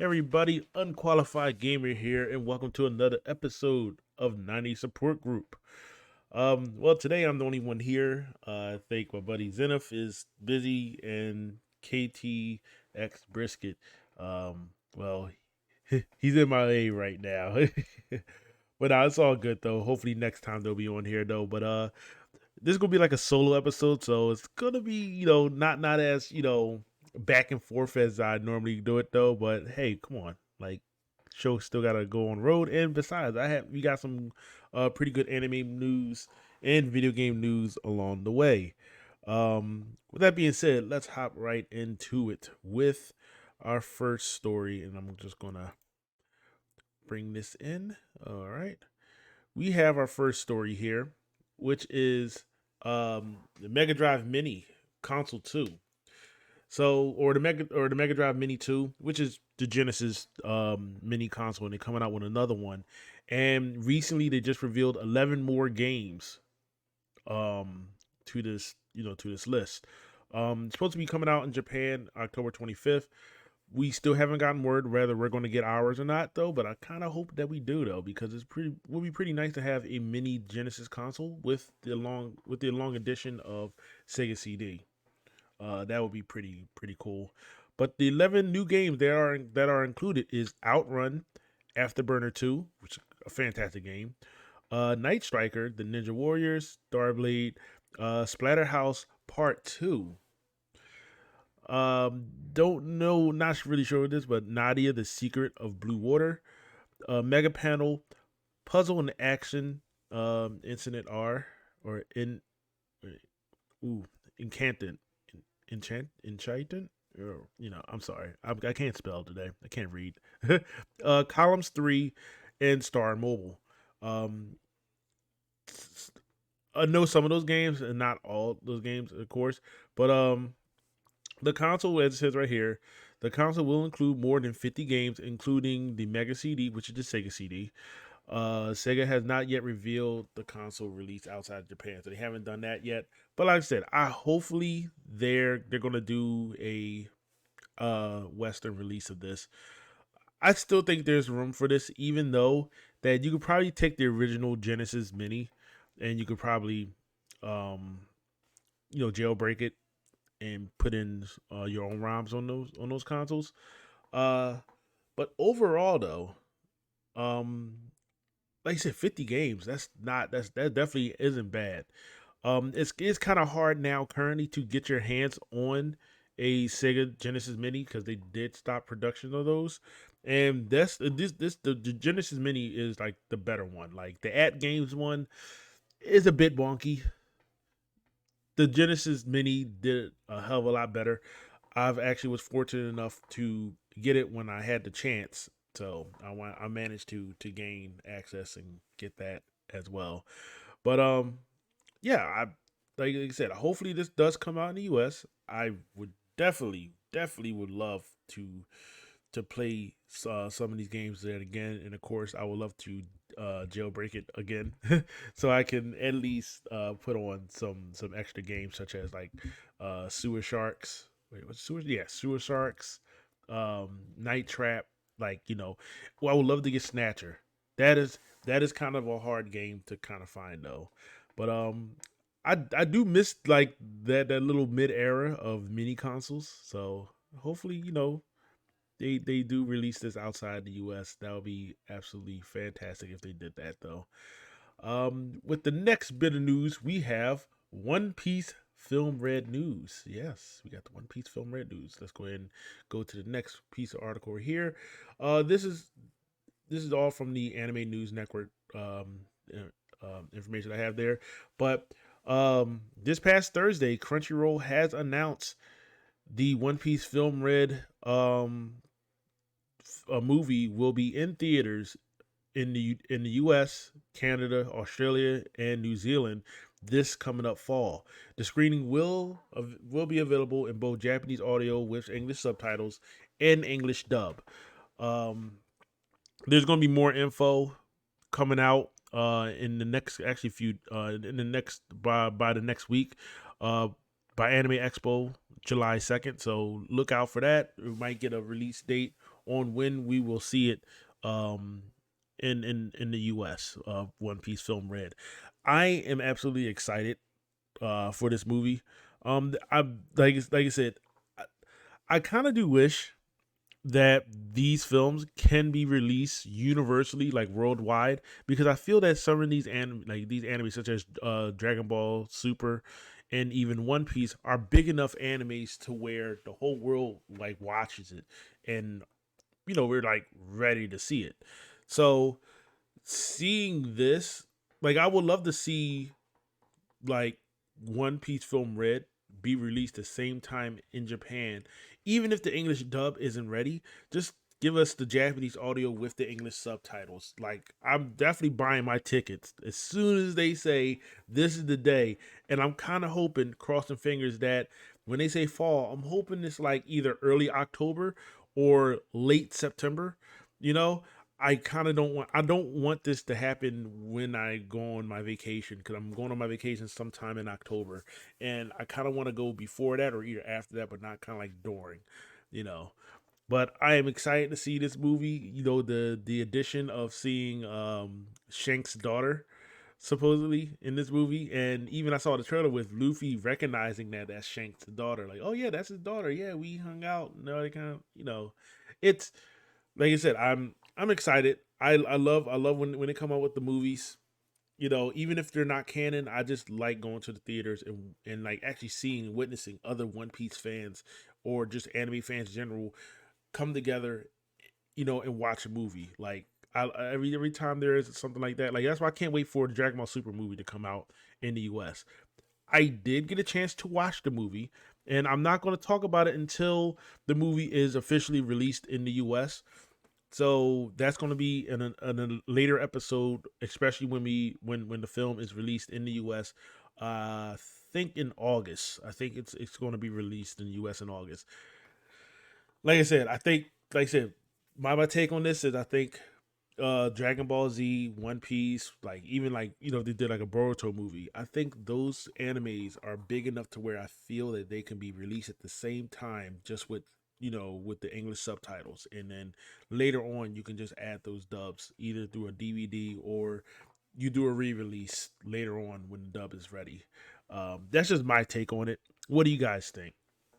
Hey everybody, Unqualified Gamer here, and welcome to another episode of Nani Support Group. Well, today I'm the only one here. I think my buddy Zenith is busy, and KTX Brisket, well, he's in my A right now. But it's all good though. Hopefully next time they'll be on here though. But this is gonna be like a solo episode, so it's gonna be not as back and forth as I normally do it though. But hey, come on, like show still gotta go on road, and besides, we got some pretty good anime news and video game news along the way. With that being said, let's hop right into it with our first story, and I'm just gonna bring this in. All right, we have our first story here, which is the Mega Drive Mini console 2. So, or the Mega Drive Mini 2, which is the Genesis mini console, and they're coming out with another one. And recently they just revealed 11 more games um to this list. It's supposed to be coming out in Japan October 25th. We still haven't gotten word whether we're going to get ours or not, though. But I kind of hope that we do, though, because would be pretty nice to have a mini Genesis console with the long edition of Sega CD. That would be pretty cool. But the 11 new games that are included is Outrun, Afterburner 2, which is a fantastic game. Night Striker, The Ninja Warriors, Starblade, Splatterhouse Part 2. Don't know, not really sure what this, but Nadia, The Secret of Blue Water, Mega Panel, Puzzle and Action, Incident R, or in, ooh, Incantant, Enchantant. I'm sorry, I can't spell today. I can't read. Columns 3 and Star Mobile. Um, I know some of those games and not all those games, of course, but the console, as it says right here, the console will include more than 50 games, including the Mega CD, which is the Sega CD. Sega has not yet revealed the console release outside of Japan, so they haven't done that yet. But like I said, hopefully they're gonna do a Western release of this. I still think there's room for this, even though that you could probably take the original Genesis Mini and you could probably um jailbreak it and put in your own ROMs on those consoles. Uh, but overall, though, um, like I said, 50 games. That definitely isn't bad. It's kind of hard now currently to get your hands on a Sega Genesis Mini because they did stop production of those. And the Genesis Mini is like the better one. Like the At Games one is a bit wonky. The Genesis Mini did a hell of a lot better. I've actually was fortunate enough to get it when I had the chance, so I managed to gain access and get that as well. But yeah, like I said, hopefully this does come out in the U.S. I would definitely would love to play some of these games there again, and of course, I would love to jailbreak it again, so I can at least put on some extra games such as like Sewer Sharks. Wait, what's Sewer? Yeah, Sewer Sharks, Night Trap. Like well, I would love to get Snatcher. That is that is kind of a hard game to kind of find though, but I do miss like that little mid era of mini consoles. So hopefully they do release this outside the US. That would be absolutely fantastic if they did that though. With the next bit of news, we have One Piece Film Red news. Yes, we got the One Piece Film Red news. Let's go ahead and go to the next piece of article here. This is all from the Anime News Network information I have there. But this past Thursday, Crunchyroll has announced the One Piece Film Red a movie will be in theaters in the U.S., Canada, Australia, and New Zealand this coming up fall. The screening will be available in both Japanese audio with English subtitles and English dub. Um, there's going to be more info coming out in the next actually few in the next by the next week by Anime Expo July 2nd. So look out for that. We might get a release date on when we will see it um, in the U.S. One Piece Film Red. I am absolutely excited for this movie. I like I said, I, I kind of do wish that these films can be released universally, like worldwide, because I feel that some of these these animes, such as Dragon Ball Super and even One Piece, are big enough animes to where the whole world like watches it, and we're like ready to see it. So seeing this, like, I would love to see like One Piece Film Red be released the same time in Japan, even if the English dub isn't ready. Just give us the Japanese audio with the English subtitles. Like, I'm definitely buying my tickets as soon as they say this is the day, and I'm kind of hoping, crossing fingers, that when they say fall, I'm hoping it's like either early October or late September. You know, I don't want this to happen when I go on my vacation, because I'm going on my vacation sometime in October, and I kind of want to go before that or either after that, but not kind of like during, you know. But I am excited to see this movie. The addition of seeing Shank's daughter supposedly in this movie, and even I saw the trailer with Luffy recognizing that that's Shank's daughter. Like, oh yeah, that's his daughter. Yeah, we hung out. No, they kind of, it's like I said, I'm excited. I love when they come out with the movies. Even if they're not canon, I just like going to the theaters and like actually seeing, witnessing other One Piece fans or just anime fans in general come together, and watch a movie. Like, every time there is something like that, like, that's why I can't wait for the Dragon Ball Super movie to come out in the U.S. I did get a chance to watch the movie, and I'm not going to talk about it until the movie is officially released in the U.S. So that's going to be in a later episode, especially when the film is released in the U.S. I think in August. I think it's going to be released in the U.S. in August. Like I said, my take on this is, I think Dragon Ball Z, One Piece, like, even like, they did like a Boruto movie. I think those animes are big enough to where I feel that they can be released at the same time, just with the English subtitles, and then later on you can just add those dubs either through a DVD, or you do a re-release later on when the dub is ready. That's just my take on it. What do you guys think?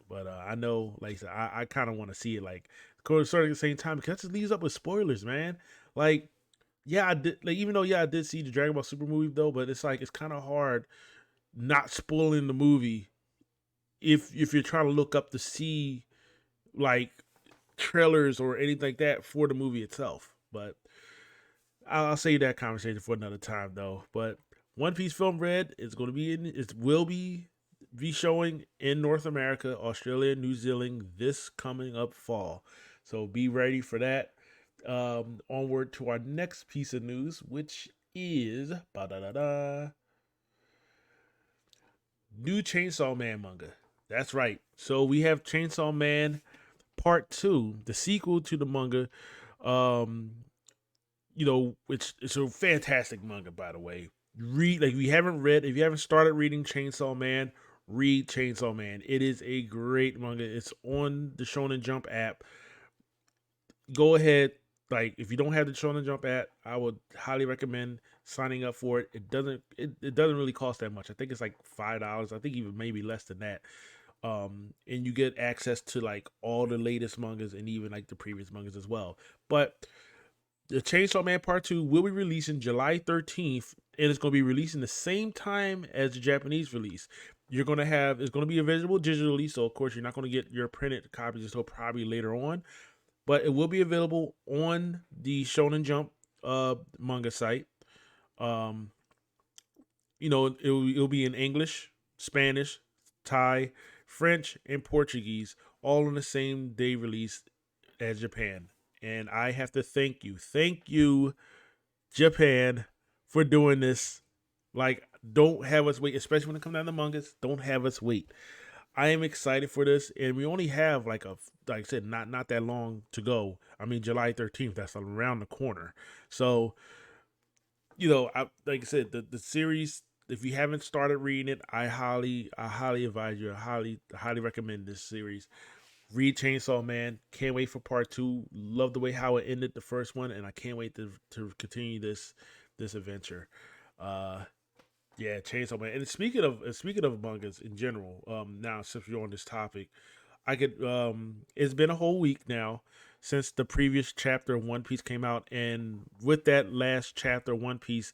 But I know, like I said, I kind of want to see it, like, starting at the same time, because that just leaves up with spoilers, man. Like, yeah, I did. Like, even though, yeah, I did see the Dragon Ball Super movie though, but it's like it's kind of hard not spoiling the movie if you're trying to look up to see like trailers or anything like that for the movie itself. But I'll save that conversation for another time though. But One Piece Film Red is going to be it will be showing in North America, Australia, New Zealand this coming up fall. So be ready for that. Onward to our next piece of news, which is new Chainsaw Man manga. That's right. So we have Chainsaw Man Part Two, the sequel to the manga. Um, which is a fantastic manga, by the way. Read, like, if you haven't started reading Chainsaw Man, read Chainsaw Man. It is a great manga. It's on the Shonen Jump app. Go ahead. Like, if you don't have the Shonen Jump app, I would highly recommend signing up for it. It doesn't really cost that much. I think it's like $5. I think even maybe less than that. And you get access to like all the latest mangas and even like the previous mangas as well. But the Chainsaw Man Part 2 will be releasing July 13th, and it's going to be releasing the same time as the Japanese release. It's going to be available digitally, so of course you're not going to get your printed copies until probably later on, but it will be available on the Shonen Jump manga site. Um, it'll be in English, Spanish, Thai, French, and Portuguese, all on the same day release as Japan. And I have to thank you, Japan, for doing this. Like, don't have us wait, especially when it comes down to mangas. Don't have us wait. I am excited for this, and we only have like I said, not that long to go. I mean, July 13th. That's around the corner. So, like I said, the series. If you haven't started reading it, I highly advise you. I highly recommend this series. Read Chainsaw Man. Can't wait for part two. Love the way how it ended the first one, and I can't wait to continue this adventure. Uh, yeah, Chainsaw Man. And speaking of mangas in general, now since we're on this topic, I could it's been a whole week now since the previous chapter of One Piece came out, and with that last chapter, One Piece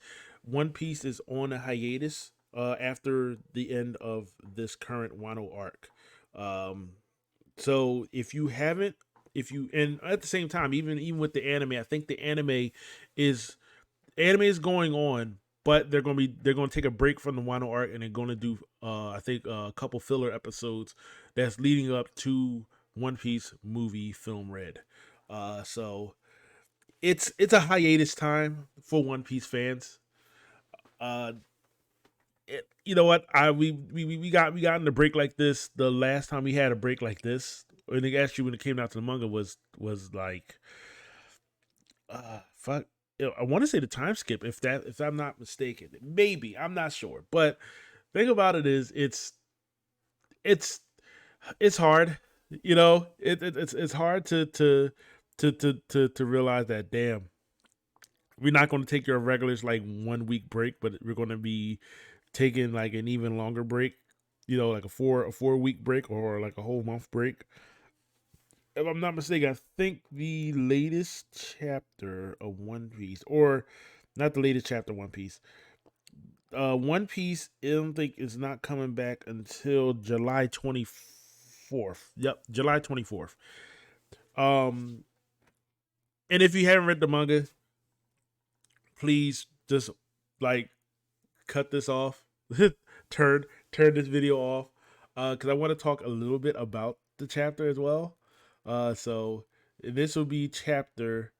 is on a hiatus after the end of this current Wano arc. Um, so if you haven't, if you and at the same time, even with the anime, I think the is anime is going on, but they're gonna take a break from the Wano arc and they're gonna do I think a couple filler episodes that's leading up to One Piece movie film Red. So it's a hiatus time for One Piece fans. Uh, you know what? We got in a break like this. The last time we had a break like this, and actually when it came out to the manga was like fuck. I want to say the time skip if I'm not mistaken. Maybe I'm not sure, but thing about it is it's it's hard. You know, it's hard to realize that damn we're not going to take your regulars like 1 week break, but we're going to be taking like an even longer break. You know, like a 4 week break or like a whole month break. If I'm not mistaken, I think the latest chapter of One Piece, or not the latest chapter of One Piece. One Piece, I don't think is not coming back until July 24th. Yep, July 24th. Um, and if you haven't read the manga, please just like cut this off, turn turn this video off, because I want to talk a little bit about the chapter as well. So this will be chapter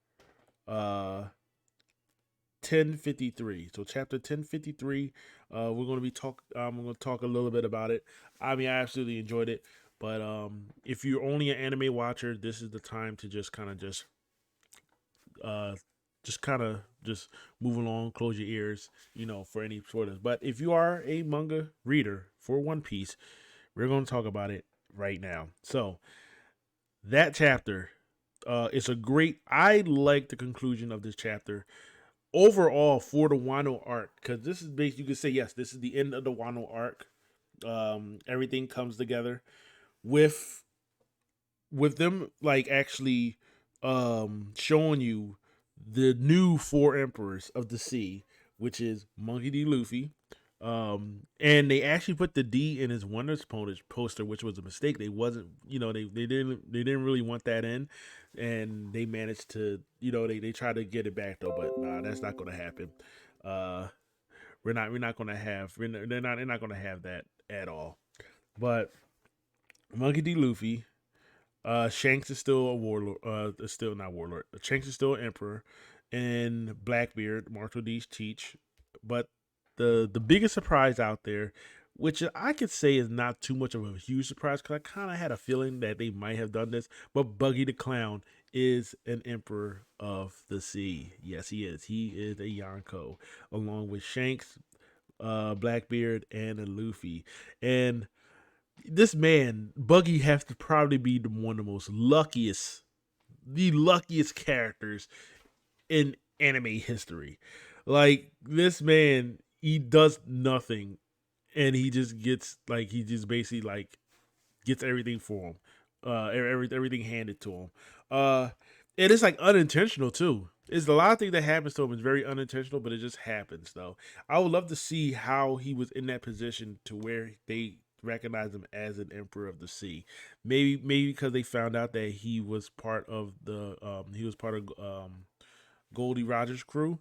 uh 1053. So chapter 1053, we're going to be talk. I'm going to talk a little bit about it. I mean, I absolutely enjoyed it, but if you're only an anime watcher, this is the time to just kind of uh just move along, close your ears, you know, for any sort of. But if you are a manga reader for One Piece, we're going to talk about it right now. So that chapter, it's a great. I like the conclusion of this chapter overall for the Wano arc, because this is basically, you could say yes, this is the end of the Wano arc. Everything comes together with them like actually showing you the new four emperors of the sea, which is Monkey D. Luffy. And they actually put the D in his Wonders poster, which was a mistake. They wasn't, you know, they didn't really want that in, and they managed to, you know, they tried to get it back though, but nah, that's not going to happen. Uh, we're not going to have, they're not going to have that at all. But Monkey D. Luffy, Shanks is still a warlord. Still not warlord. Shanks is still an emperor, and Blackbeard, Marshall D's Teach. But the biggest surprise out there, which I could say is not too much of a huge surprise, because I kind of had a feeling that they might have done this. But Buggy the Clown is an emperor of the sea. Yes, he is. He is a Yonko, along with Shanks, Blackbeard, and a Luffy. And this man, Buggy, has to probably be one of the most the luckiest characters in anime history. Like, this man, he does nothing, and he just gets like, he just basically like gets everything for him. Everything handed to him. Uh, and it's like unintentional too. It's a lot of things that happens to him is very unintentional, but it just happens though. I would love to see how he was in that position to where they recognize him as an emperor of the sea. Maybe because they found out that he was part of Goldie Rogers' crew.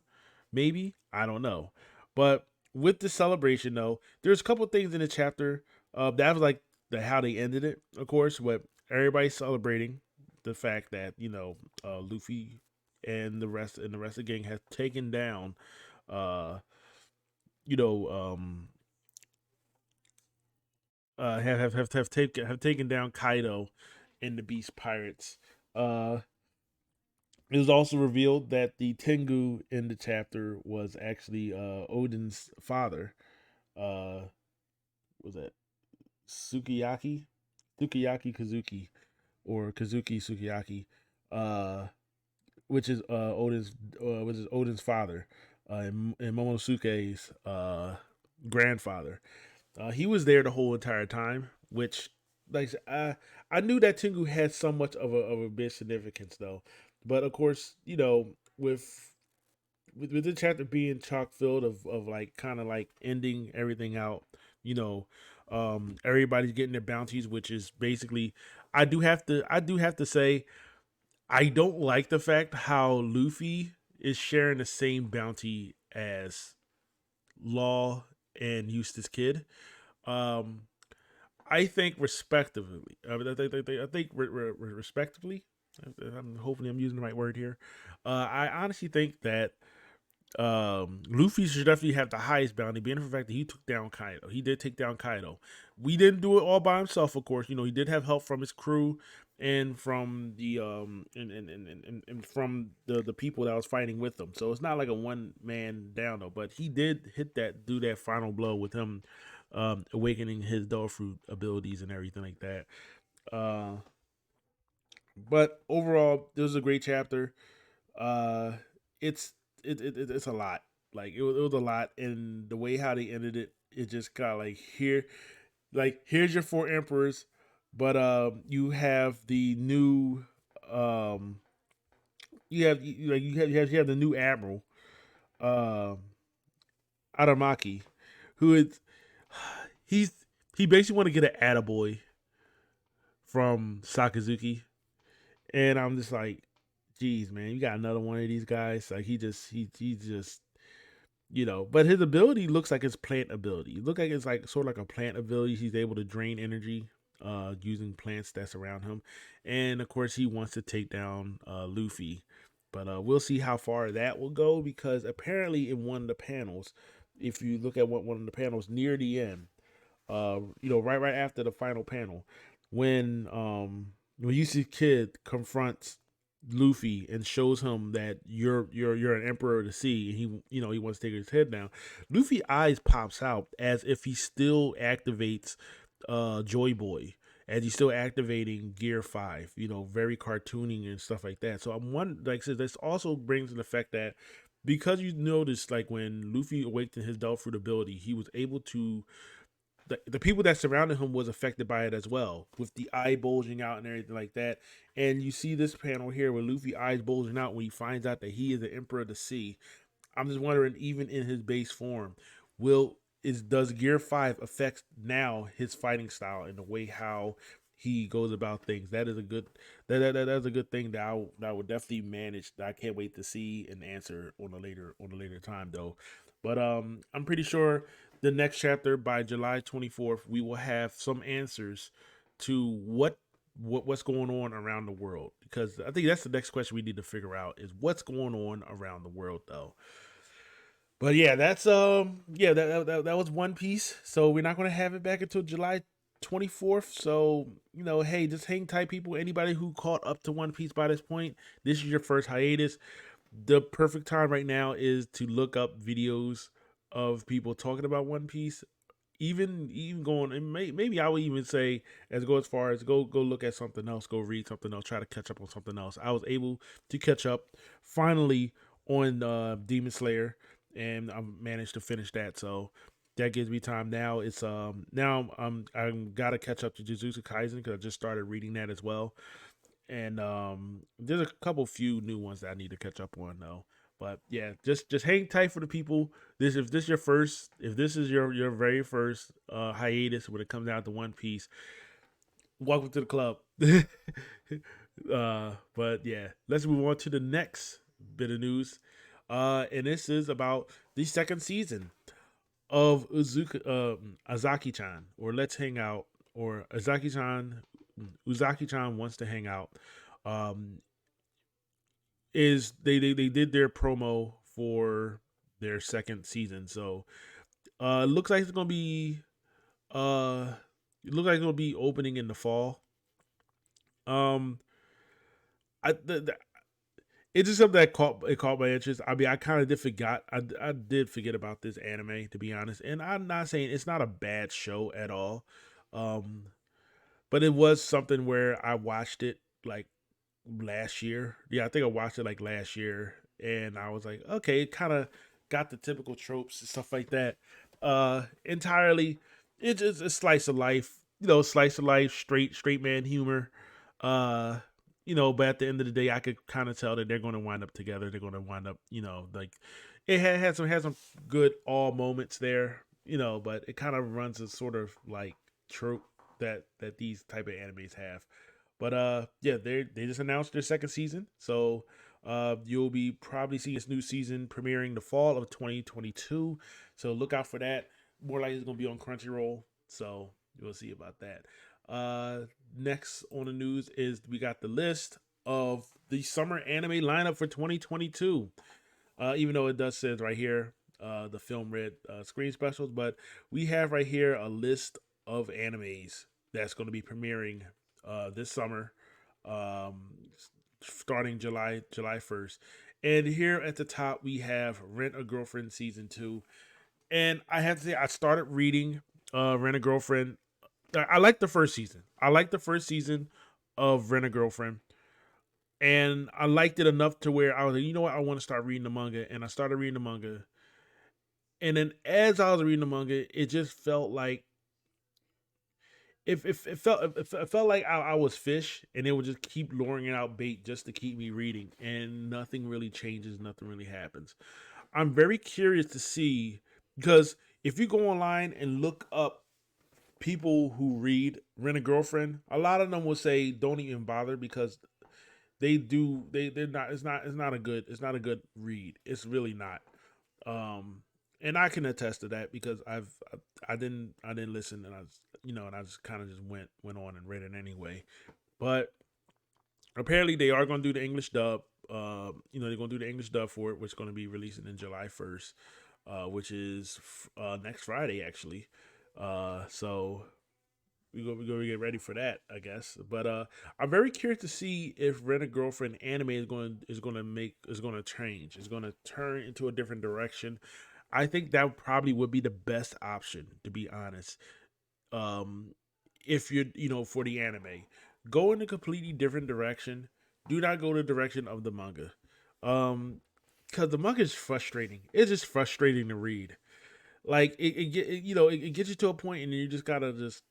Maybe, I don't know. But with the celebration though, there's a couple things in the chapter. That was like how they ended it, of course. But everybody's celebrating the fact that, you know, Luffy and the rest of the gang has taken down, uh, you know, have taken down Kaido and the Beast Pirates. Uh, it was also revealed that the Tengu in the chapter was actually Odin's father. Was that Sukiyaki? Sukiyaki Kazuki. or Kazuki Sukiyaki, uh, which is Odin's father, and Momonosuke's grandfather. He was there the whole entire time, which like I knew that Tengu had so much of a big significance though, but of course with the chapter being chock filled of like kind of like ending everything out, you know, everybody's getting their bounties, which is basically I do have to say I don't like the fact how Luffy is sharing the same bounty as Law and Eustace Kid. Um, I think respectively, I think respectively. I'm hoping I'm using the right word here. I honestly think that Luffy should definitely have the highest bounty, being for the fact that he took down Kaido. He did take down Kaido. We didn't do it all by himself, of course. You know, he did have help from his crew and from the and from the people that was fighting with him. So it's not like a one man down though. But he did do that final blow with him awakening his Fruit abilities and everything like that. Uh, but overall, this was a great chapter. Uh, it's it's a lot. Like it was a lot, and the way how they ended it, it just got like here's your four emperors, but you have the new um, you have the new admiral, um, Aramaki, who is he's he basically want to get an attaboy from Sakazuki, and I'm just like, geez, man, you got another one of these guys. Like he just but his ability looks like his plant ability. It looks like it's like sort of like a plant ability. He's able to drain energy using plants that's around him, and of course he wants to take down Luffy. But we'll see how far that will go because apparently in one of the panels, if you look at one of the panels near the end, right after the final panel, when UC Kid confronts Luffy and shows him that you're an emperor of the sea, and he wants to take his head down. Luffy eyes pops out as if he still activates Joy Boy, as he's still activating Gear 5. Very cartooning and stuff like that. So I'm one like I said, this also brings in the fact that because you notice like when Luffy awakened his Fruit ability, he was able to the people that surrounded him was affected by it as well, with the eye bulging out and everything like that. And you see this panel here where Luffy eyes bulging out when he finds out that he is the Emperor of the Sea. I'm just wondering, even in his base form, does Gear 5 affect now his fighting style and the way how he goes about things? That is a good that's a good thing that I would definitely manage. That I can't wait to see and answer on a later time though. But I'm pretty sure the next chapter by July 24th we will have some answers to what's going on around the world, because I think that's the next question we need to figure out is what's going on around the world though. But yeah, that's that was One Piece. So we're not going to have it back until July 24th. So, hey, just hang tight, people. Anybody who caught up to One Piece by this point, this is your first hiatus. The perfect time right now is to look up videos of people talking about One Piece. Even going, and maybe I would even say as far as go look at something else, go read something else, try to catch up on something else. I was able to catch up finally on Demon Slayer, and I managed to finish that. So that gives me time now. It's now I'm gotta catch up to Jujutsu Kaisen because I just started reading that as well, and there's a few new ones that I need to catch up on though. But yeah, just hang tight for the people. If this is your very first hiatus when it comes down to One Piece, welcome to the club. But yeah, let's move on to the next bit of news. And this is about the second season of Azaki-chan, or Let's Hang Out, or Uzaki-chan wants to hang out. Um, is they did their promo for their second season, so looks like it's gonna be uh, it looks like it's gonna be opening in the fall. Um, I it's just something that caught my interest. I mean, I kind of I did forget about this anime, to be honest. And I'm not saying it's not a bad show at all. Um, but it was something where I watched it like last year. Yeah, I think I watched it like last year, and I was like, okay, it kind of got the typical tropes and stuff like that. Entirely, it's just a slice of life, slice of life, straight man humor. Uh, but at the end of the day, I could kind of tell that they're going to wind up together. They're going to wind up, like it had some good all moments there, but it kind of runs a sort of like trope that these type of animes have. But yeah, they just announced their second season, so you'll be probably seeing this new season premiering the fall of 2022. So look out for that. More likely it's gonna be on Crunchyroll, so you'll see about that. Next on the news is we got the list of the summer anime lineup for 2022. Even though it does say right here the film red screen specials, but we have right here a list of animes that's going to be premiering this summer, um, starting July 1st. And here at the top we have Rent a Girlfriend season 2. And I have to say I started reading Rent a Girlfriend. I like the first season. I like the first season of Rent a Girlfriend, and I liked it enough to where I was like, you know what, I want to start reading the manga, and I started reading the manga. And then as I was reading the manga, it just felt like it felt like I was fish, and it would just keep luring out bait just to keep me reading, and nothing really changes, nothing really happens. I'm very curious to see, because if you go online and look up people who read Rent a Girlfriend, a lot of them will say don't even bother because they're not, it's not a good read. It's really not. Um and I can attest to that because I didn't listen, and I just kind of just went on and read it anyway. But apparently they are going to do the English dub. They're going to do the English dub for it, which is going to be releasing in July 1st, which is next Friday actually. So we go get ready for that, I guess. But I'm very curious to see if Rent a Girlfriend anime is going to change. It's going to turn into a different direction. I think that probably would be the best option, to be honest. Um, if you're for the anime, go in a completely different direction. Do not go the direction of the manga. Um, because the manga is frustrating. It's just frustrating to read. Like it gets you to a point, and you just gotta just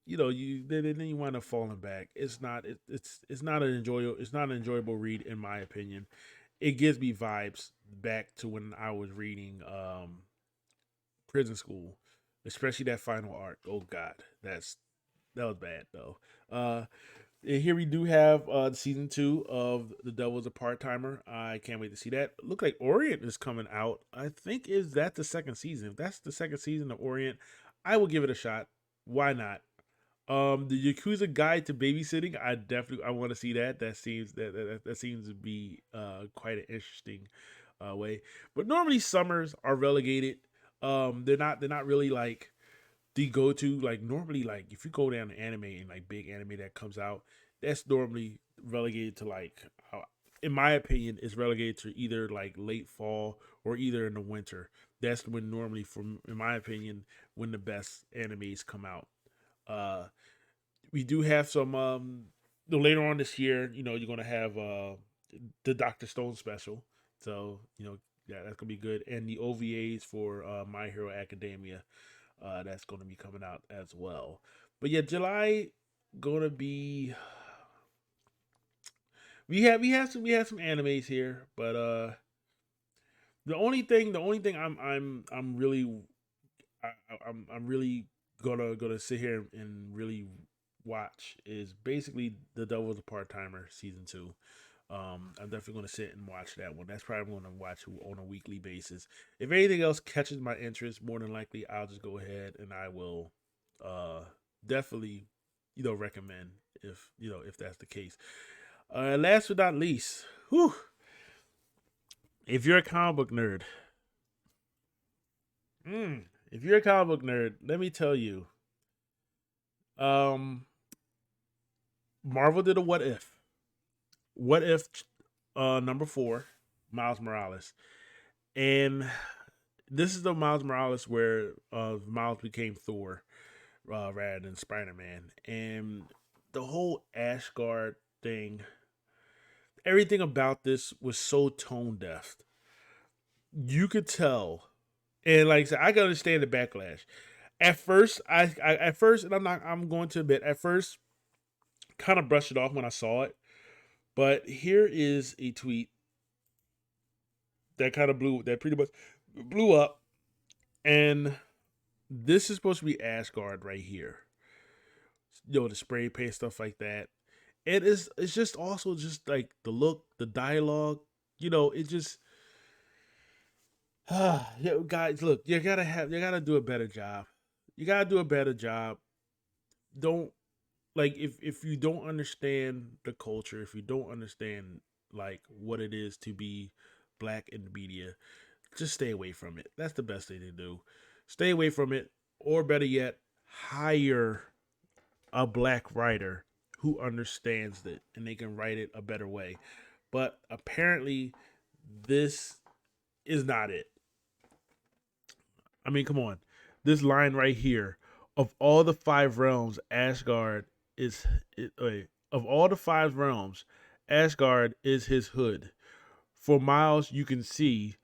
then you wind up falling back. It's not an enjoyable read, in my opinion. It gives me vibes back to when I was reading Prison School, especially that final arc. Oh God, that was bad though. And here we do have season 2 of The Devil's a Part Timer. I can't wait to see that. Look like Orient is coming out. I think, is that the second season? If that's the second season of Orient, I will give it a shot. Why not? The Yakuza Guide to Babysitting. I want to see that. That seems to be quite an interesting way. But normally summers are relegated. They're not really like the go to, like normally, like if you go down to anime and like big anime that comes out, that's normally relegated to like in my opinion is relegated to either like late fall or either in the winter. That's when normally, from in my opinion, when the best animes come out. uh we do have some later on this year, you're gonna have the Dr. Stone special. So yeah, that's gonna be good. And the OVAs for My Hero Academia, that's gonna be coming out as well. But yeah, July gonna be, we have some animes here, but the only thing I'm really I'm really gonna sit here and really watch is basically The Devil's a Part Timer season 2. I'm definitely gonna sit and watch that one. That's probably gonna watch on a weekly basis. If anything else catches my interest, more than likely I'll just go ahead and I will uh definitely recommend, if that's the case. Last but not least, whew, if you're a comic book nerd, if you're a comic book nerd, let me tell you, um, Marvel did a what if. What if number 4, Miles Morales. And this is the Miles Morales where Miles became Thor. rather than Spider-Man. And the whole Asgard thing, everything about this was so tone deaf. You could tell, and like I said, I can understand the backlash. At first, at first, and I'm going to admit, at first, kind of brushed it off when I saw it. But here is a tweet that kind of that pretty much blew up, and this is supposed to be Asgard right here. The spray paint stuff like that. It's just also just like the look, the dialogue. It just guys, look, you gotta do a better job. You gotta do a better job. Don't like if you don't understand the culture, if you don't understand like what it is to be black in the media, just stay away from it. That's the best thing to do. Stay away from it, or better yet, hire a black writer who understands it and they can write it a better way. But apparently, this is not it. I mean, come on. This line right here: of all the five realms, Asgard is wait, of all the five realms, Asgard is his hood. For miles, you can see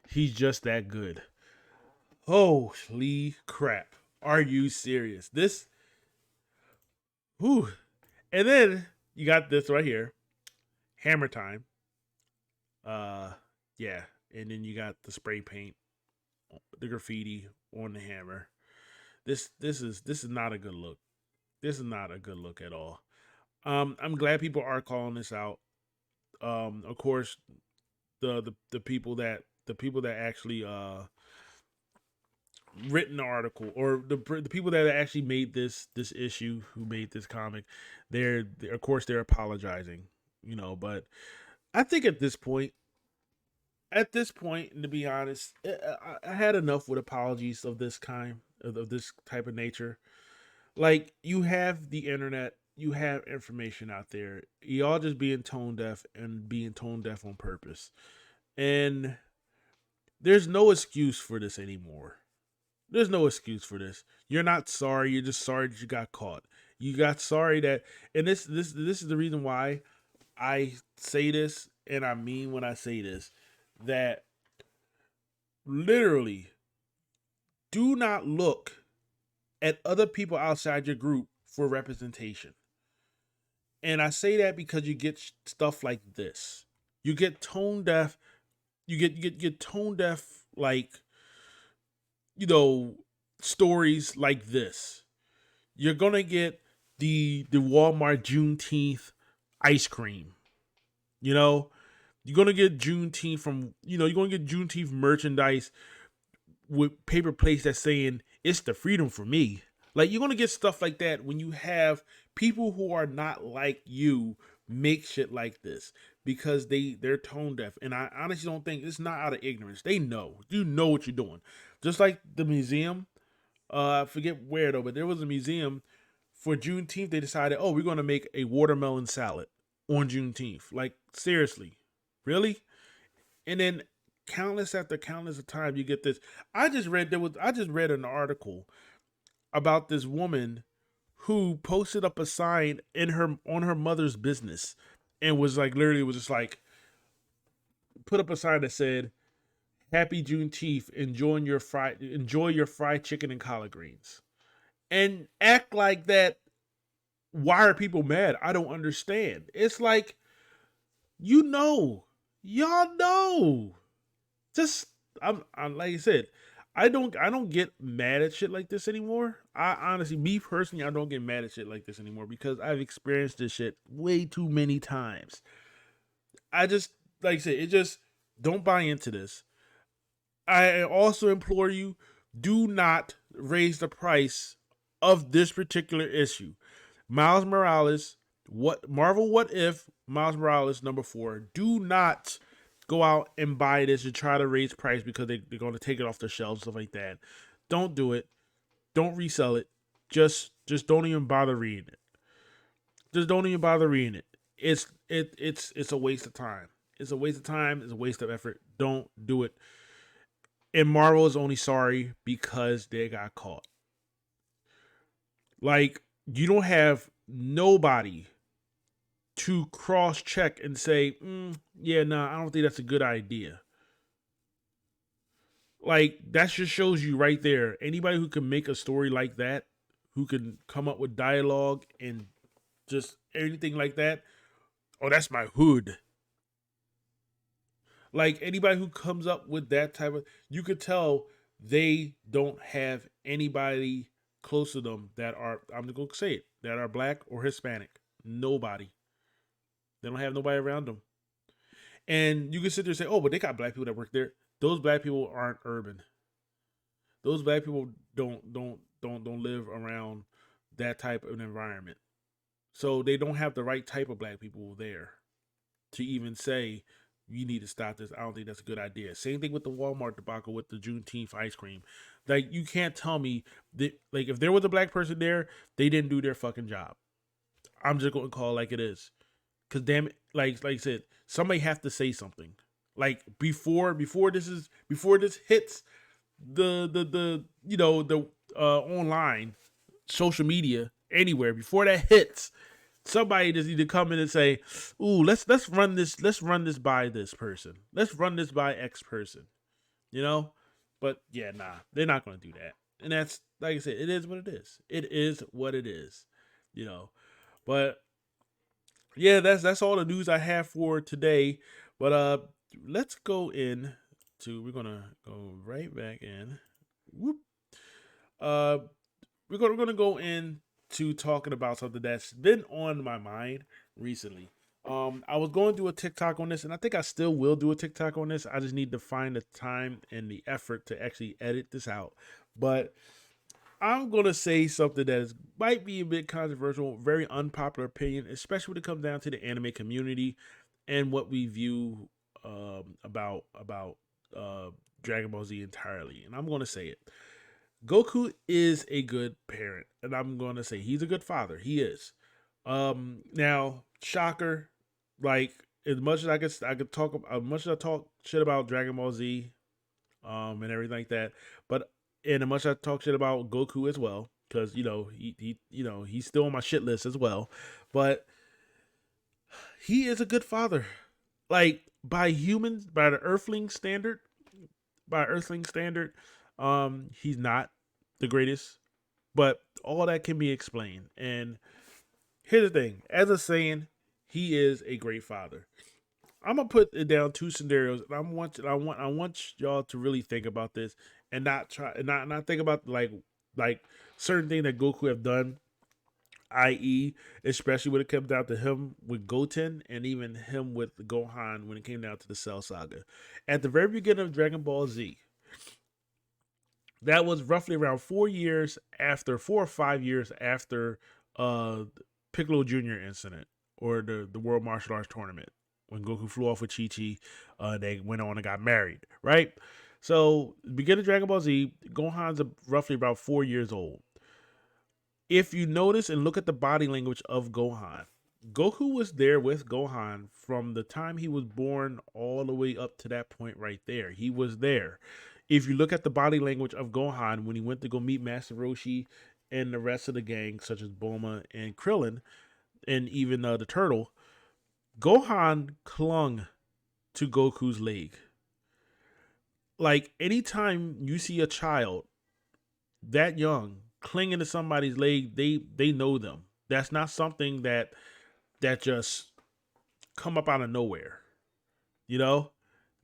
he's just that good. Holy crap! Are you serious? This, whew. And then you got this right here, Hammer Time. Uh, yeah, and then you got the spray paint, the graffiti on the hammer. This is not a good look. This is not a good look at all. I'm glad people are calling this out. Of course, the people that actually written the article, or the people that actually made this issue, who made this comic, they're of course they're apologizing, but I think at this point, and to be honest, I had enough with apologies of this kind, of this type of nature. Like, you have the internet, you have information out there. Y'all just being tone deaf, and being tone deaf on purpose. And there's no excuse for this anymore. There's no excuse for this. You're not sorry. You're just sorry that you got caught. You got sorry that, and this is the reason why I say this, and I mean when I say this, that literally, do not look at other people outside your group for representation. And I say that because you get stuff like this. You get tone deaf. You get tone deaf, like, you know stories like this. You're gonna get the Walmart Juneteenth ice cream. You know, you're gonna get Juneteenth from you're gonna get Juneteenth merchandise with paper plates that's saying it's the freedom for me. Like, you're gonna get stuff like that when you have people who are not like you make shit like this, because they're tone deaf. And I honestly don't think it's not out of ignorance. They know. You know what you're doing. Just like the museum. I forget where though, but there was a museum for Juneteenth. They decided, oh, we're gonna make a watermelon salad on Juneteenth. Like, seriously, really? And then countless after countless of time, you get this. I just read an article about this woman who posted up a sign in her on her mother's business, and was like, literally was just like, put up a sign that said, "Happy Juneteenth, enjoy your fried chicken and collard greens," and act like that. Why are people mad? I don't understand. It's like, you know, y'all know. Just, I'm like I said, I don't get mad at shit like this anymore. I honestly, me personally, I don't get mad at shit like this anymore, because I've experienced this shit way too many times. I just, like I said, it just, don't buy into this. I also implore you, do not raise the price of this particular issue. Miles Morales, what if Miles Morales #4? Do not go out and buy this and try to raise price because they're going to take it off the shelves, stuff like that. Don't do it. Don't resell it. Just don't even bother reading it. Just don't even bother reading it. It's a waste of time. It's a waste of time. It's a waste of effort. Don't do it. And Marvel is only sorry because they got caught. Like, you don't have nobody to cross check and say, yeah, nah, I don't think that's a good idea. Like, that just shows you right there. Anybody who can make a story like that, who can come up with dialogue and just anything like that, oh, that's my hood. Like, anybody who comes up with that type of, you could tell they don't have anybody close to them that are, I'm just going to say it, that are black or Hispanic. Nobody. They don't have nobody around them. And you can sit there and say, oh, but they got black people that work there. Those black people aren't urban. Those black people don't live around that type of environment. So they don't have the right type of black people there to even say you need to stop this. I don't think that's a good idea. Same thing with the Walmart debacle with the Juneteenth ice cream. Like, you can't tell me that, like, if there was a black person there, they didn't do their fucking job. I'm just going to call it like it is. Cause damn it, like I said, somebody have to say something. Like, before this hits the the online social media anywhere, before that hits, somebody just need to come in and say, "Ooh, let's run this by this person. Let's run this by X person." You know, but yeah, nah, they're not going to do that. And that's, like I said, it is what it is. It is what it is. You know, but yeah, that's all the news I have for today. But let's go in to, we're gonna go right back in. Whoop. Uh, we're gonna go in to talking about something that's been on my mind recently. I was going to do a TikTok on this, and I think I still will do a TikTok on this. I just need to find the time and the effort to actually edit this out. But I'm gonna say something that might be a bit controversial, very unpopular opinion, especially when it comes down to the anime community and what we view about uh, Dragon Ball Z entirely. And I'm gonna say it. Goku is a good parent, and I'm gonna say he's a good father. He is. Now, shocker, like, as much as I could talk, as much as I talk shit about Dragon Ball Z, and everything like that. But and as much as I talk shit about Goku as well, because he's still on my shit list as well. But he is a good father. Like, by humans, by the Earthling standard, he's not the greatest. But all that can be explained. And here's the thing: as a saying, he is a great father. I'm gonna put it down two scenarios, and I want y'all to really think about this and not try and not think about like certain things that Goku have done, i.e., especially when it comes down to him with Goten and even him with Gohan when it came down to the Cell Saga. At the very beginning of Dragon Ball Z, that was roughly around 4 or 5 years after Piccolo Jr. incident, or the World Martial Arts Tournament, when Goku flew off with Chi Chi. They went on and got married, right? So, beginning of Dragon Ball Z, Gohan's roughly about 4 years old. If you notice and look at the body language of Gohan, Goku was there with Gohan from the time he was born all the way up to that point right there. He was there. If you look at the body language of Gohan when he went to go meet Master Roshi and the rest of the gang, such as Bulma and Krillin, and even the turtle, Gohan clung to Goku's leg. Like, anytime you see a child that young clinging to somebody's leg, they know them. That's not something that just come up out of nowhere. You know,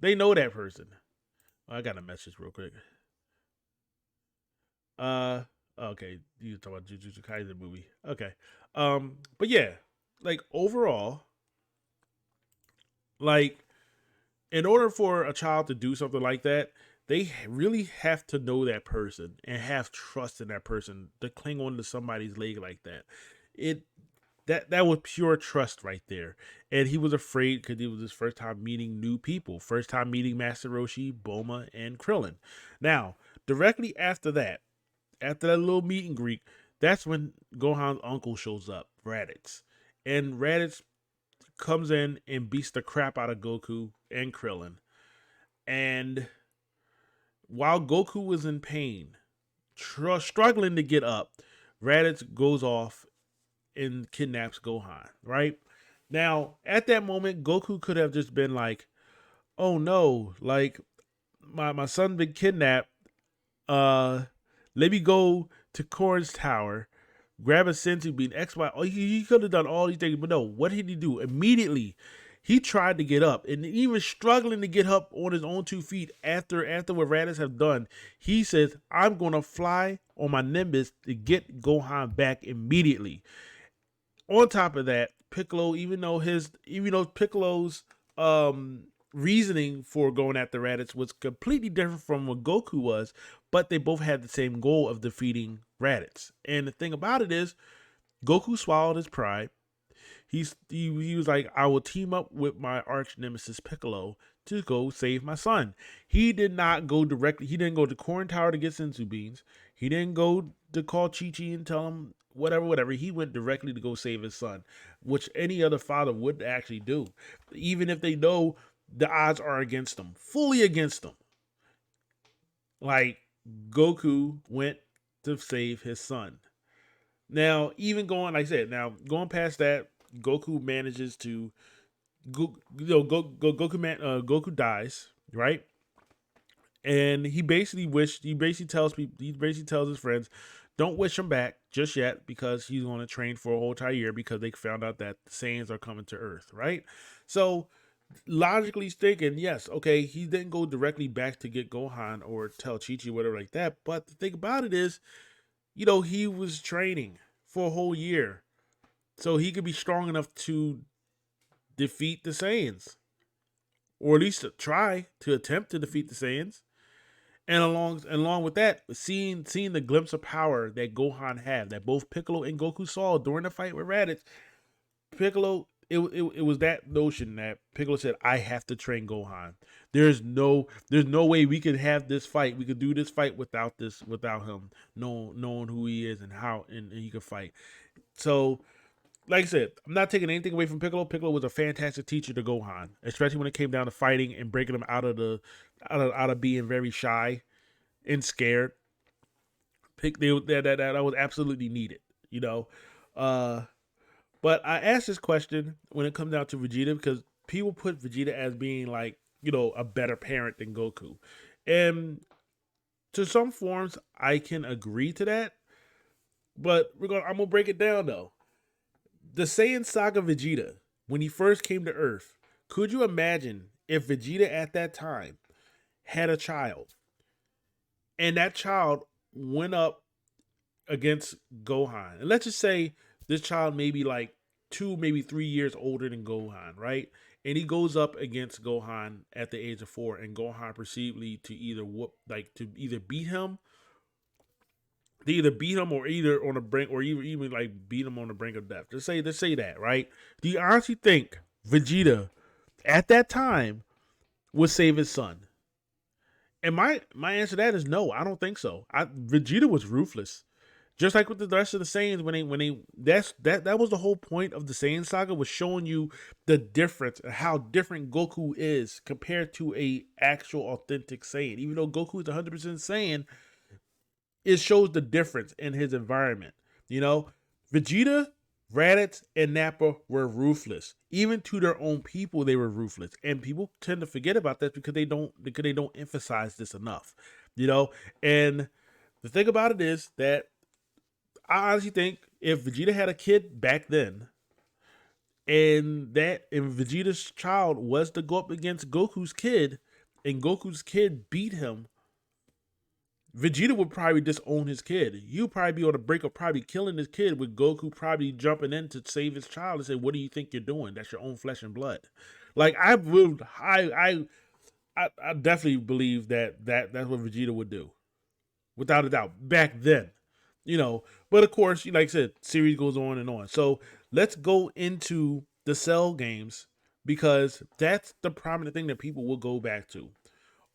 they know that person. Oh, I got a message real quick. Uh, okay, you talk about Jujutsu Kaisen movie. Okay, but yeah, like, overall, like, in order for a child to do something like that, they really have to know that person and have trust in that person to cling on to somebody's leg like that. It that was pure trust right there. And he was afraid because it was his first time meeting new people, first time meeting Master Roshi, Bulma, and Krillin. Now, directly after that little meet and greet, that's when Gohan's uncle shows up, Raditz. And Raditz comes in and beats the crap out of Goku and Krillin. And while Goku was in pain, struggling to get up, Raditz goes off and kidnaps Gohan, right? Now, at that moment, Goku could have just been like, oh no, like my son been kidnapped. Uh Let me go to Korn's tower, grab a senzu bean, X, Y. Oh, he could have done all these things, but no, what did he do? Immediately, he tried to get up, and even struggling to get up on his own 2 feet after what Raditz have done, he says, I'm gonna fly on my Nimbus to get Gohan back immediately. On top of that, Piccolo, even though Piccolo's reasoning for going after Raditz was completely different from what Goku was, but they both had the same goal of defeating Raditz. And the thing about it is, Goku swallowed his pride. He was like, I will team up with my arch nemesis Piccolo to go save my son. He did not go directly. He didn't go to Corn Tower to get senzu beans. He didn't go to call Chi Chi and tell him whatever. He went directly to go save his son, which any other father would actually do, even if they know the odds are against them, fully against them. Like, Goku went to save his son. Now, even going, like I said, now going past that, Goku manages to Goku dies, right? And he basically tells his friends, don't wish him back just yet because he's going to train for a whole entire year because they found out that the Saiyans are coming to Earth, right? So logically thinking, yes, okay, he didn't go directly back to get Gohan or tell Chi-Chi whatever like that. But the thing about it is, he was training for a whole year, so he could be strong enough to defeat the Saiyans, or at least to try to attempt to defeat the Saiyans. And along with that, seeing the glimpse of power that Gohan had, that both Piccolo and Goku saw during the fight with Raditz, Piccolo, it was that notion that Piccolo said, I have to train Gohan. There's no way we could have this fight. We could do this fight without him knowing who he is and how and he could fight. So, like I said, I'm not taking anything away from Piccolo. Piccolo was a fantastic teacher to Gohan, especially when it came down to fighting and breaking him out of being very shy and scared. That was absolutely needed, you know. But I asked this question when it comes down to Vegeta because people put Vegeta as being like, a better parent than Goku. And to some forms, I can agree to that. But I'm gonna break it down though. The Saiyan Saga Vegeta, when he first came to Earth, could you imagine if Vegeta at that time had a child and that child went up against Gohan? And let's just say this child may be like 2, maybe 3 years older than Gohan, right? And he goes up against Gohan at the age of 4, and Gohan perceivably to either beat him, or either on the brink, or even like beat him on the brink of death. Let's say that, right? Do you honestly think Vegeta at that time would save his son? And my answer to that is no. I don't think so. Vegeta was ruthless. Just like with the rest of the Saiyans, that was the whole point of the Saiyan saga, was showing you the difference, how different Goku is compared to a actual authentic Saiyan. Even though Goku is 100% Saiyan, it shows the difference in his environment. Vegeta, Raditz, and Nappa were ruthless. Even to their own people, they were ruthless, and people tend to forget about that because they don't emphasize this enough. And the thing about it is that I honestly think if Vegeta had a kid back then, and Vegeta's child was to go up against Goku's kid, and Goku's kid beat him, Vegeta would probably disown his kid. He'll probably be on the brink of probably killing his kid, with Goku probably jumping in to save his child and say, "What do you think you're doing? That's your own flesh and blood." Like, I definitely believe that's what Vegeta would do, without a doubt, back then. But of course, like I said, series goes on and on. So let's go into the Cell games, because that's the prominent thing that people will go back to.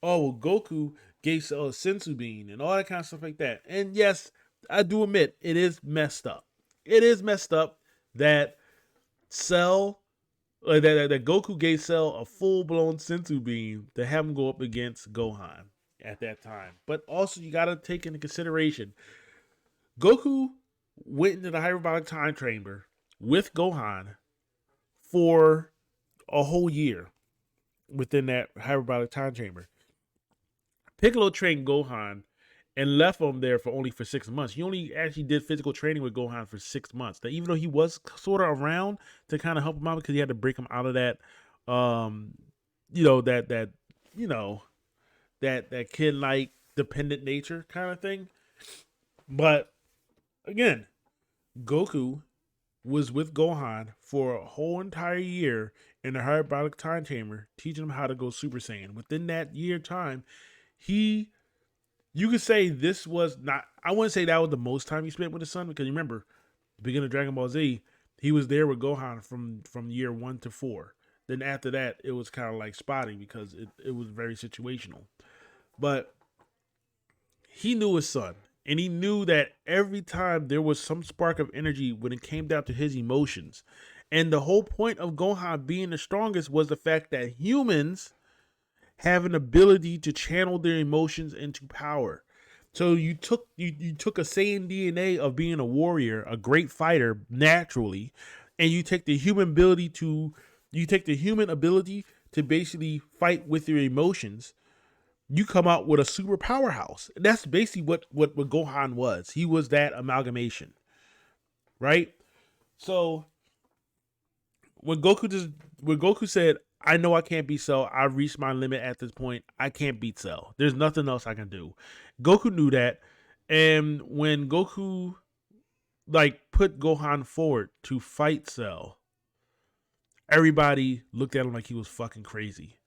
Oh, well, Goku gave Cell a senzu bean and all that kind of stuff like that. And yes, I do admit it is messed up. It is messed up that Cell, that Goku gave Cell a full blown senzu bean to have him go up against Gohan at that time. But also, you got to take into consideration, Goku went into the hyperbolic time chamber with Gohan for a whole year within that hyperbolic time chamber. Piccolo trained Gohan and left him there for 6 months. He only actually did physical training with Gohan for 6 months. That even though he was sort of around to kind of help him out because he had to break him out of that, um, you know that you know that kid like dependent nature kind of thing. But again, Goku was with Gohan for a whole entire year in the hyperbolic time chamber, teaching him how to go Super Saiyan. Within that year time, he you could say this was not. I wouldn't say that was the most time he spent with his son because you remember, the beginning of Dragon Ball Z, he was there with Gohan from year 1 to 4. Then after that, it was kind of like spotting because it was very situational. But he knew his son, and he knew that every time there was some spark of energy when it came down to his emotions. And the whole point of Gohan being the strongest was the fact that humans have an ability to channel their emotions into power. So you took a Saiyan DNA of being a warrior, a great fighter naturally, and you take the human ability to basically fight with your emotions. You come out with a super powerhouse. That's basically what Gohan was. He was that amalgamation, right? So when Goku said, "I know I can't beat Cell. I've reached my limit at this point. I can't beat Cell. There's nothing else I can do." Goku knew that, and when Goku put Gohan forward to fight Cell, everybody looked at him like he was fucking crazy.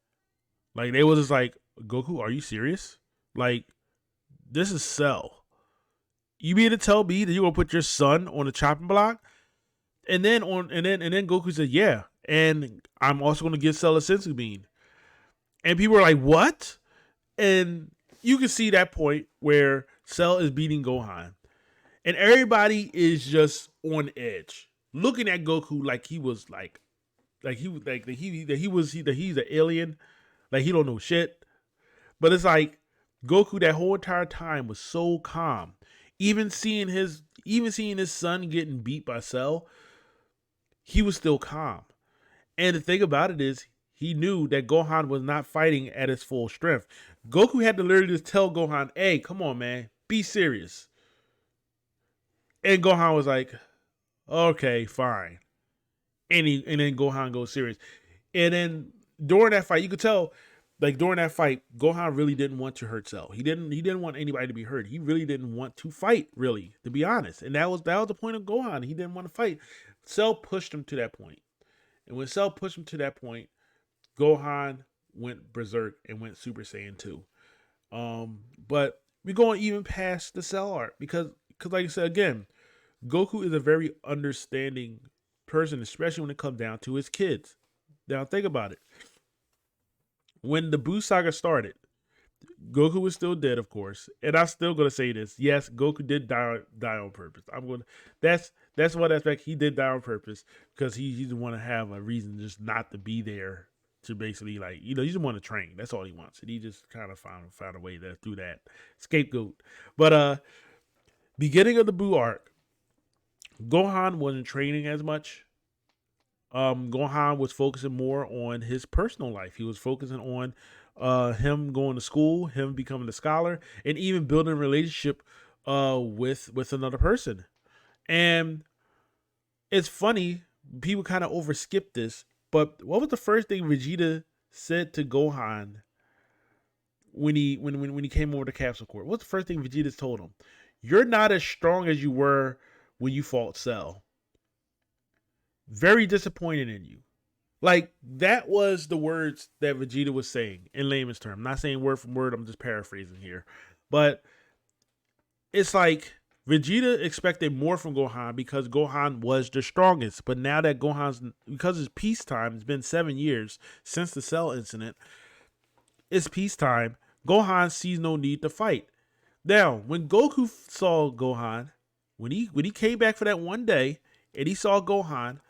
Like they was just like, "Goku, are you serious? Like, this is Cell. You mean to tell me that you're gonna put your son on the chopping block?" And then Goku said, "Yeah, and I'm also gonna give Cell a senzu bean." And people were like, "What?" And you can see that point where Cell is beating Gohan, and everybody is just on edge, looking at Goku like he was he's an alien, like he don't know shit. But it's like Goku that whole entire time was so calm. Even seeing his son getting beat by Cell, he was still calm. And the thing about it is, he knew that Gohan was not fighting at his full strength. Goku had to literally just tell Gohan, "Hey, come on, man, be serious." And Gohan was like, "Okay, fine." And then Gohan goes serious. And then during that fight, you could tell, during that fight, Gohan really didn't want to hurt Cell. He didn't want anybody to be hurt. He really didn't want to fight, really, to be honest. And that was the point of Gohan. He didn't want to fight. Cell pushed him to that point. And when Cell pushed him to that point, Gohan went berserk and went Super Saiyan 2. But we're going even past the Cell art because like I said again, Goku is a very understanding person, especially when it comes down to his kids. Now think about it. When the Buu saga started, Goku was still dead, of course, and I'm still gonna say this. Yes, Goku did die on purpose. That's one aspect. He did die on purpose because he didn't want to have a reason just not to be there to basically he just want to train. That's all he wants, and he just kind of found a way to do that scapegoat. But beginning of the Buu arc, Gohan wasn't training as much. Gohan was focusing more on his personal life. He was focusing on him going to school, him becoming a scholar, and even building a relationship with another person. And it's funny, people kind of overskip this, but what was the first thing Vegeta said to Gohan when he came over to Capsule Corp? What's the first thing Vegeta told him? "You're not as strong as you were when you fought Cell. Very disappointed in you." Like, that was the words that Vegeta was saying in layman's term. I'm not saying word for word, I'm just paraphrasing here. But it's like Vegeta expected more from Gohan because Gohan was the strongest. But now that because it's peacetime, it's been 7 years since the Cell incident, it's peacetime, Gohan sees no need to fight. Now, when Goku saw Gohan, when he came back for that one day and he saw Gohan,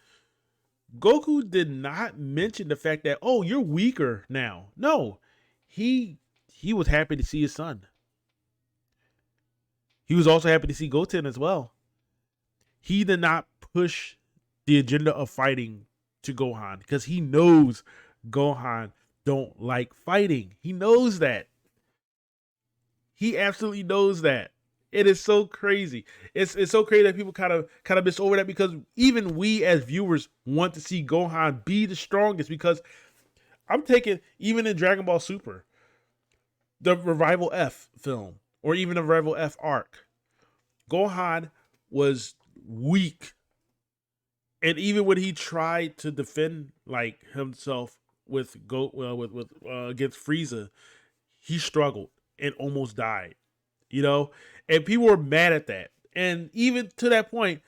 Goku did not mention the fact that, "Oh, you're weaker now." No, he was happy to see his son. He was also happy to see Goten as well. he did not push the agenda of fighting to Gohan because he knows Gohan don't like fighting. He knows that. He absolutely knows that. It is so crazy. It's so crazy that people kind of miss over that because even we as viewers want to see Gohan be the strongest because I'm taking even in Dragon Ball Super, the Revival F film, or even the Revival F arc, Gohan was weak. And even when he tried to defend like himself with against Frieza, he struggled and almost died. You know, and people were mad at that. And even to that point,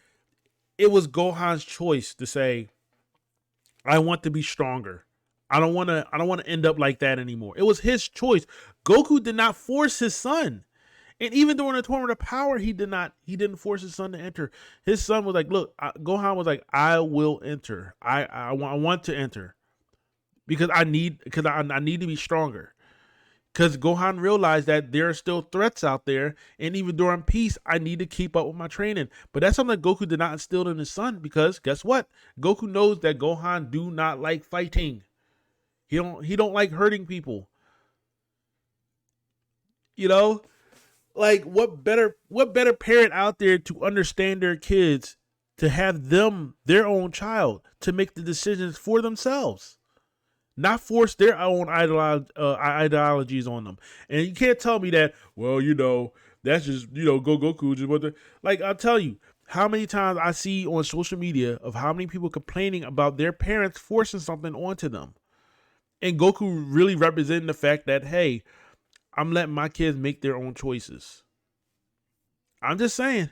it was Gohan's choice to say, "I want to be stronger. I don't want to. I don't want to end up like that anymore." It was his choice. Goku did not force his son. And even during the tournament of power, he did not. He didn't force his son to enter. His son was like, "Look," Gohan was like, "I will enter. I want to enter because I need to be stronger." Because Gohan realized that there are still threats out there, and even during peace, I need to keep up with my training. But that's something that Goku did not instill in his son. Because guess what? Goku knows that Gohan do not like fighting. He don't like hurting people. You know, like what better parent out there to understand their kids, to have them their own child to make the decisions for themselves, not force their own ideologies on them. And you can't tell me that, well, that's just Goku just what the like. I'll tell you how many times I see on social media of how many people complaining about their parents forcing something onto them, and Goku really representing the fact that, hey, I'm letting my kids make their own choices. I'm just saying.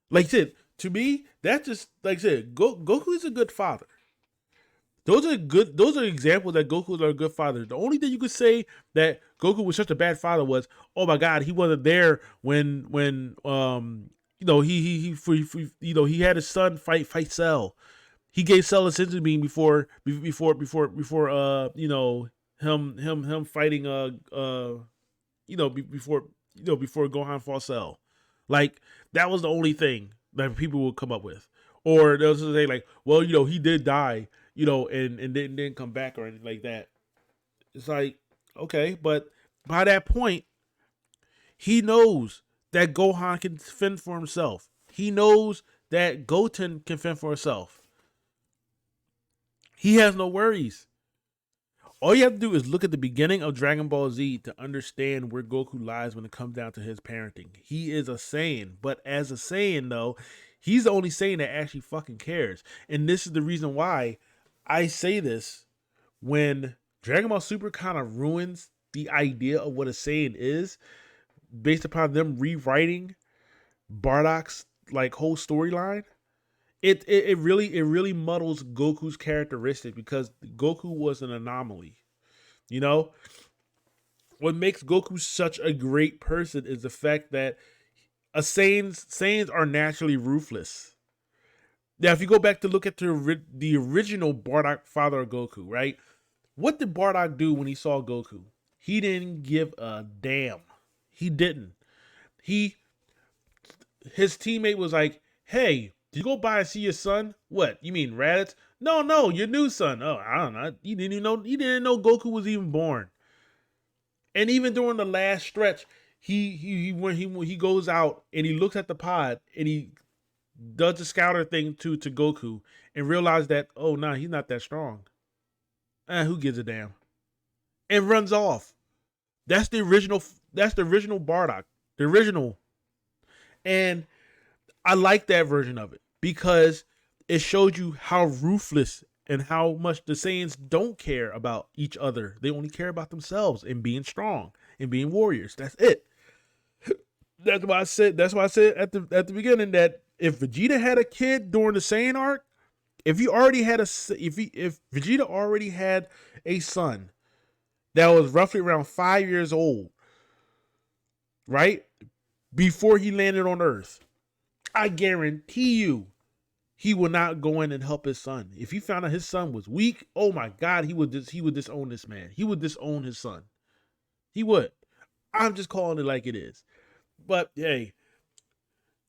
Like I said, to me, that's just like I said, Goku is a good father. Those are good. Those are examples that Goku is a good father. The only thing you could say that Goku was such a bad father was, oh my God, he wasn't there when he had his son fight Cell. He gave Cell a senzu bean before him fighting before Gohan fought Cell. Like that was the only thing that people would come up with, or they'll say like, well, he did die, and didn't come back or anything like that. It's like, okay, but by that point, he knows that Gohan can fend for himself. He knows that Goten can fend for himself. He has no worries. All you have to do is look at the beginning of Dragon Ball Z to understand where Goku lies when it comes down to his parenting. He is a Saiyan, but as a Saiyan, though, he's the only Saiyan that actually fucking cares. And this is the reason why I say this when Dragon Ball Super kind of ruins the idea of what a Saiyan is based upon them rewriting Bardock's like whole storyline. It really muddles Goku's characteristic because Goku was an anomaly. You know, what makes Goku such a great person is the fact that Saiyans are naturally ruthless. Now, if you go back to look at the original Bardock father of Goku, right? What did Bardock do when he saw Goku? He didn't give a damn. He didn't. He his teammate was like, "Hey, did you go by and see your son? What? You mean Raditz? No, your new son. Oh, I don't know. He didn't know Goku was even born." And even during the last stretch, when he goes out and he looks at the pod and he does the scouter thing to Goku and realizes that, oh no, he's not that strong. Who gives a damn? And runs off. That's the original. That's the original Bardock. The original. And I like that version of it because it showed you how ruthless and how much the Saiyans don't care about each other. They only care about themselves and being strong and being warriors. That's it. That's why I said. That's why I said at the beginning that if Vegeta had a kid during the Saiyan arc, if Vegeta already had a son that was roughly around 5 years old, right before he landed on Earth, I guarantee you he would not go in and help his son. If he found out his son was weak, oh my God, he would disown this man. He would disown his son. He would. I'm just calling it like it is. But hey,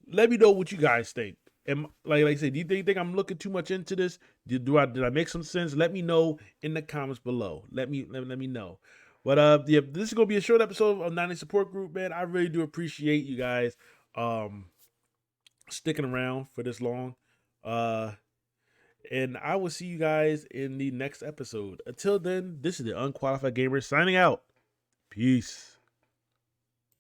let me know what you guys think. Am like I said, do you think I'm looking too much into this? Did I make some sense? Let me know in the comments below. Let me know. But yeah, this is gonna be a short episode of Nani Support Group, man. I really do appreciate you guys sticking around for this long. Uh and I will see you guys in the next episode. Until then, this is the Unqualified Gamer signing out. Peace.